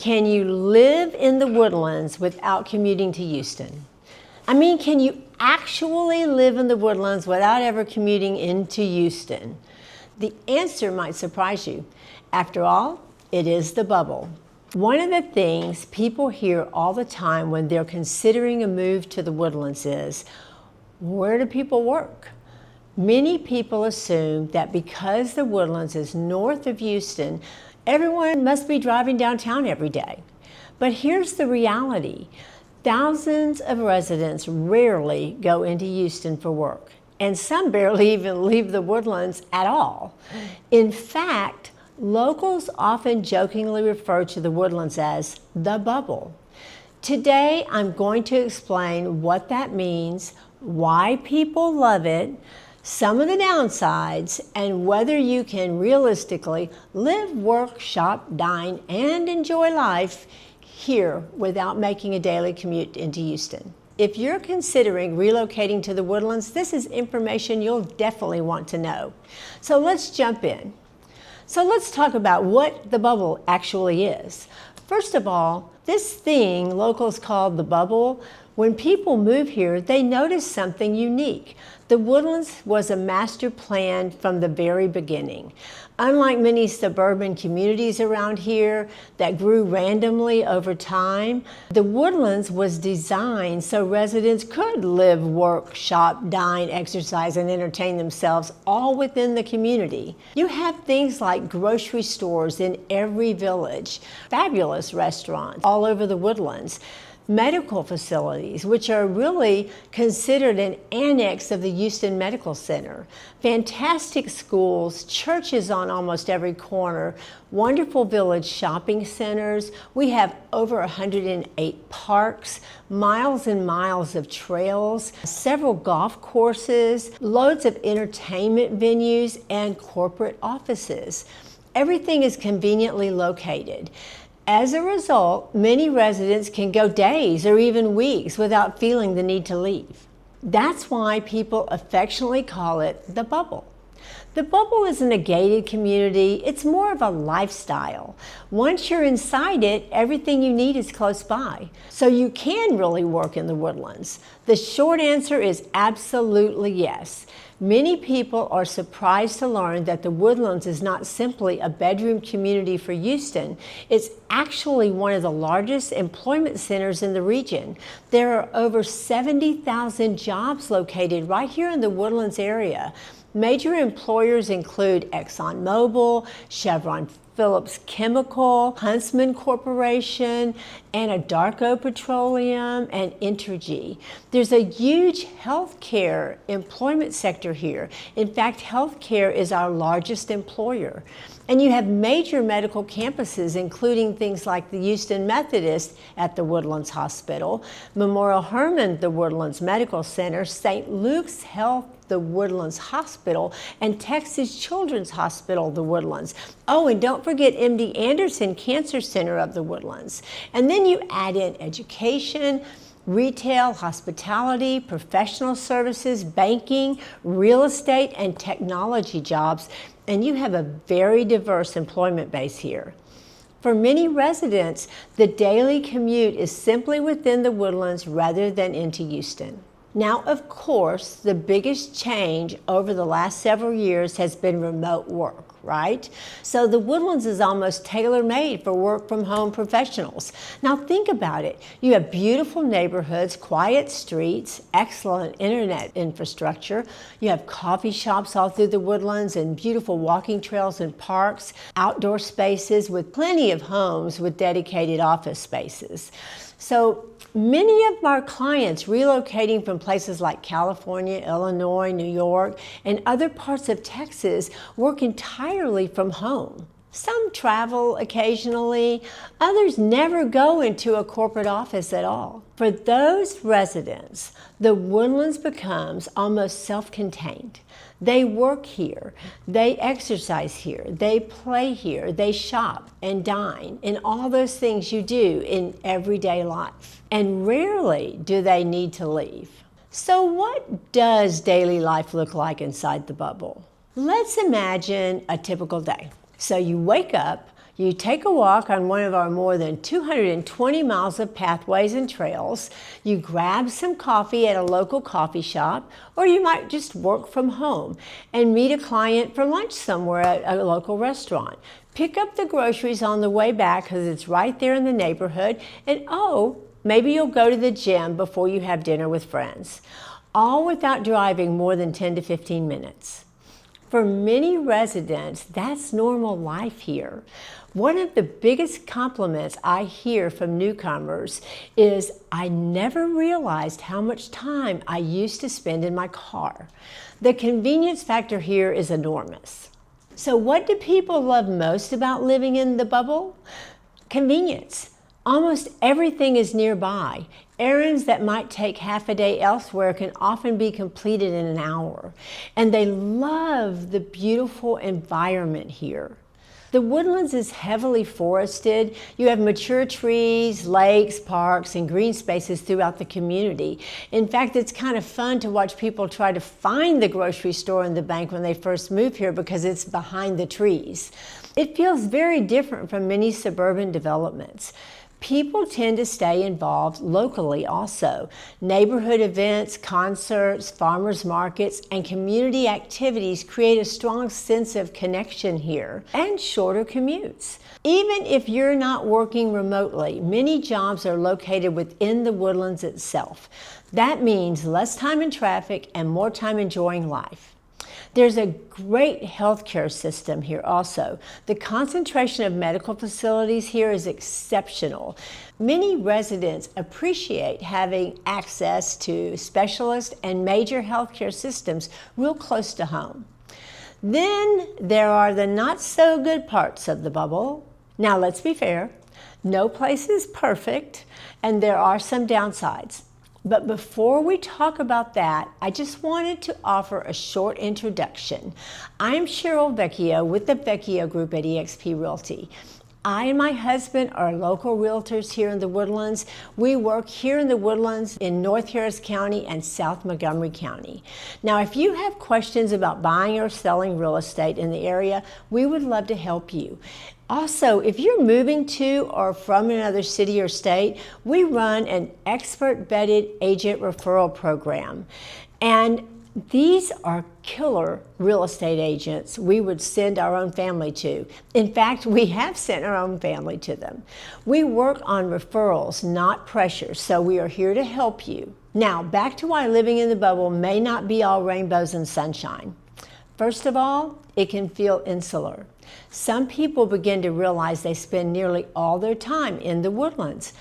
Can you live in the Woodlands without commuting to Houston? I mean, can you actually live in the Woodlands without ever commuting into Houston? The answer might surprise you. After all, it is the bubble. One of the things people hear all the time when they're considering a move to the Woodlands is, where do people work? Many people assume that because the Woodlands is north of Houston, everyone must be driving downtown every day. But here's the reality. Thousands of residents rarely go into Houston for work, and some barely even leave the Woodlands at all. In fact, locals often jokingly refer to the Woodlands as the bubble. Today, I'm going to explain what that means, why people love it, some of the downsides, and whether you can realistically live, work, shop, dine, and enjoy life here without making a daily commute into Houston. If you're considering relocating to the Woodlands, this is information you'll definitely want to know. So let's jump in. So let's talk about what the bubble actually is. First of all, this thing locals call the bubble, when people move here, they notice something unique. The Woodlands was a master plan from the very beginning. Unlike many suburban communities around here that grew randomly over time, the Woodlands was designed so residents could live, work, shop, dine, exercise, and entertain themselves all within the community. You have things like grocery stores in every village, fabulous restaurants all over the Woodlands, medical facilities, which are really considered an annex of the Houston Medical Center, fantastic schools, churches on almost every corner, wonderful village shopping centers. We have over 108 parks, miles and miles of trails, several golf courses, loads of entertainment venues, and corporate offices. Everything is conveniently located. As a result, many residents can go days or even weeks without feeling the need to leave. That's why people affectionately call it the bubble. The bubble isn't a gated community, it's more of a lifestyle. Once you're inside it, everything you need is close by. So you can really work in the Woodlands. The short answer is absolutely yes. Many people are surprised to learn that the Woodlands is not simply a bedroom community for Houston. It's actually one of the largest employment centers in the region. There are over 70,000 jobs located right here in the Woodlands area. Major employers include ExxonMobil, Chevron Phillips Chemical, Huntsman Corporation, Anadarko Petroleum, and Entergy. There's a huge healthcare employment sector here. In fact, healthcare is our largest employer. And you have major medical campuses, including things like the Houston Methodist at the Woodlands Hospital, Memorial Hermann, the Woodlands Medical Center, St. Luke's Health, the Woodlands Hospital, and Texas Children's Hospital, the Woodlands. Oh, and don't forget MD Anderson Cancer Center of the Woodlands. And then you add in education, retail, hospitality, professional services, banking, real estate, and technology jobs, and you have a very diverse employment base here. For many residents, the daily commute is simply within the Woodlands rather than into Houston. Now, of course, the biggest change over the last several years has been remote work, right? So the Woodlands is almost tailor-made for work-from-home professionals. Now think about it. You have beautiful neighborhoods, quiet streets, excellent internet infrastructure. You have coffee shops all through the Woodlands and beautiful walking trails and parks, outdoor spaces with plenty of homes with dedicated office spaces. So many of our clients relocating from places like California, Illinois, New York, and other parts of Texas work entirely from home. Some travel occasionally, others never go into a corporate office at all. For those residents, the Woodlands becomes almost self-contained. They work here, they exercise here, they play here, they shop and dine, and all those things you do in everyday life. And rarely do they need to leave. So what does daily life look like inside the bubble? Let's imagine a typical day. So you wake up, You take a walk on one of our more than 220 miles of pathways and trails. You grab some coffee at a local coffee shop, or you might just work from home and meet a client for lunch somewhere at a local restaurant. Pick up the groceries on the way back because it's right there in the neighborhood, and maybe you'll go to the gym before you have dinner with friends, all without driving more than 10 to 15 minutes. For many residents, that's normal life here. One of the biggest compliments I hear from newcomers is, I never realized how much time I used to spend in my car. The convenience factor here is enormous. So what do people love most about living in the bubble? Convenience. Almost everything is nearby. Errands that might take half a day elsewhere can often be completed in an hour. And they love the beautiful environment here. The Woodlands is heavily forested. You have mature trees, lakes, parks, and green spaces throughout the community. In fact, it's kind of fun to watch people try to find the grocery store and the bank when they first move here because it's behind the trees. It feels very different from many suburban developments. People tend to stay involved locally also. Neighborhood events, concerts, farmers markets, and community activities create a strong sense of connection here, and shorter commutes. Even if you're not working remotely, many jobs are located within the Woodlands itself. That means less time in traffic and more time enjoying life. There's a great healthcare system here also. The concentration of medical facilities here is exceptional. Many residents appreciate having access to specialist and major healthcare systems real close to home. Then there are the not so good parts of the bubble. Now let's be fair, no place is perfect and there are some downsides. But before we talk about that, I just wanted to offer a short introduction. I'm Cheryl Vecchio with the Vecchio Group at eXp Realty. I and my husband are local realtors here in the Woodlands. We work here in the Woodlands in North Harris County and South Montgomery County. Now, if you have questions about buying or selling real estate in the area, we would love to help you. Also, if you're moving to or from another city or state, we run an expert-vetted agent referral program. And these are killer real estate agents we would send our own family to. In fact, we have sent our own family to them. We work on referrals, not pressure, so we are here to help you. Now, back to why living in the bubble may not be all rainbows and sunshine. First of all, it can feel insular. Some people begin to realize they spend nearly all their time in the Woodlands.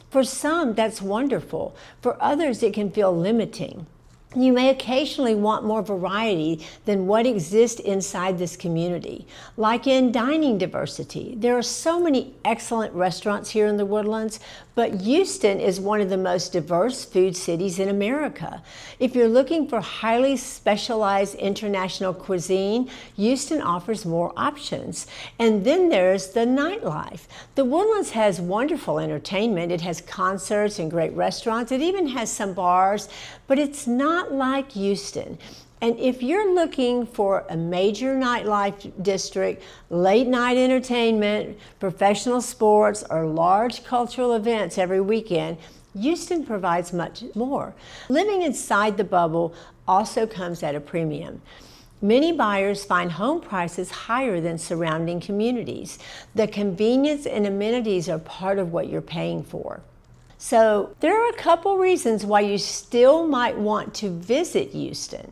For some, that's wonderful. For others, it can feel limiting. You may occasionally want more variety than what exists inside this community, like in dining diversity. There are so many excellent restaurants here in the Woodlands, but Houston is one of the most diverse food cities in America. If you're looking for highly specialized international cuisine, Houston offers more options. And then there's the nightlife. The Woodlands has wonderful entertainment. It has concerts and great restaurants. It even has some bars, but it's not like Houston. And if you're looking for a major nightlife district, late night entertainment, professional sports, or large cultural events every weekend, Houston provides much more. Living inside the bubble also comes at a premium. Many buyers find home prices higher than surrounding communities. The convenience and amenities are part of what you're paying for. So there are a couple reasons why you still might want to visit Houston.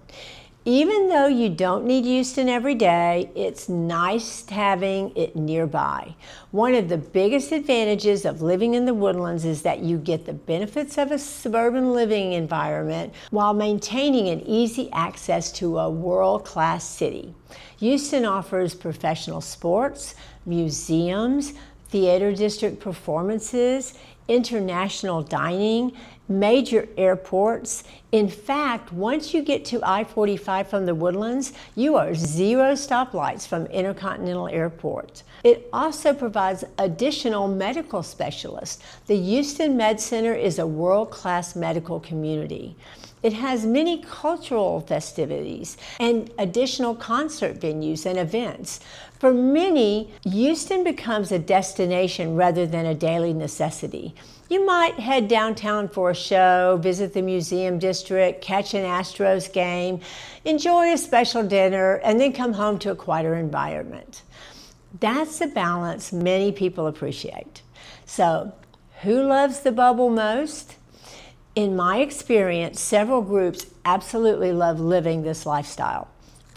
Even though you don't need Houston every day, it's nice having it nearby. One of the biggest advantages of living in the Woodlands is that you get the benefits of a suburban living environment while maintaining an easy access to a world-class city. Houston offers professional sports, museums, theater district performances, international dining, major airports. In fact, once you get to I-45 from the Woodlands, you are 0 stoplights from Intercontinental Airport. It also provides additional medical specialists. The Houston Med Center is a world-class medical community. It has many cultural festivities and additional concert venues and events. For many, Houston becomes a destination rather than a daily necessity. You might head downtown for a show, visit the museum district, catch an Astros game, enjoy a special dinner, and then come home to a quieter environment. That's a balance many people appreciate. So, who loves the bubble most? In my experience, several groups absolutely love living this lifestyle.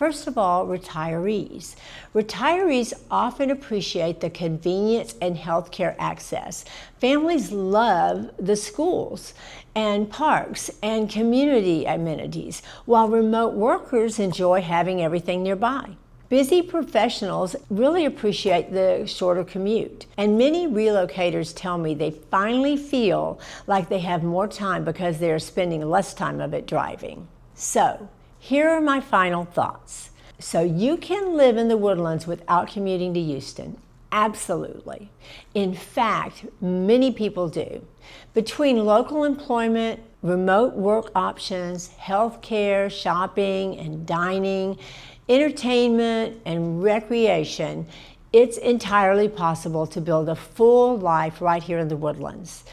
First of all, retirees. Retirees often appreciate the convenience and healthcare access. Families love the schools and parks and community amenities, while remote workers enjoy having everything nearby. Busy professionals really appreciate the shorter commute, and many relocators tell me they finally feel like they have more time because they are spending less time of it driving. So, here are my final thoughts. So you can live in the Woodlands without commuting to Houston. Absolutely. In fact, many people do. Between local employment, remote work options, healthcare, shopping, and dining, entertainment, and recreation, it's entirely possible to build a full life right here in the Woodlands.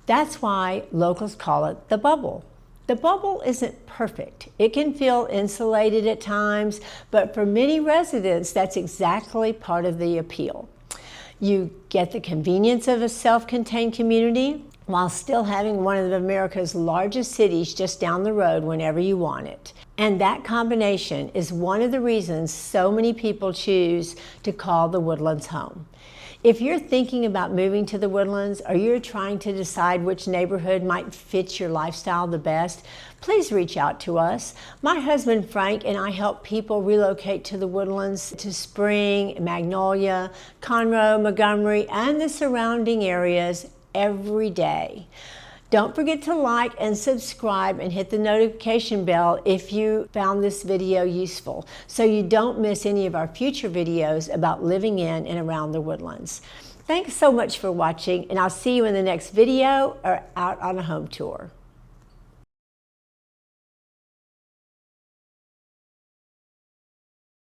That's why locals call it the bubble. The bubble isn't perfect. It can feel insulated at times, but for many residents, that's exactly part of the appeal. You get the convenience of a self-contained community while still having one of America's largest cities just down the road whenever you want it. And that combination is one of the reasons so many people choose to call the Woodlands home. If you're thinking about moving to the Woodlands, or you're trying to decide which neighborhood might fit your lifestyle the best, please reach out to us. My husband Frank and I help people relocate to the Woodlands, to Spring, Magnolia, Conroe, Montgomery, and the surrounding areas every day. Don't forget to like and subscribe and hit the notification bell if you found this video useful, so you don't miss any of our future videos about living in and around the Woodlands. Thanks so much for watching, and I'll see you in the next video or out on a home tour.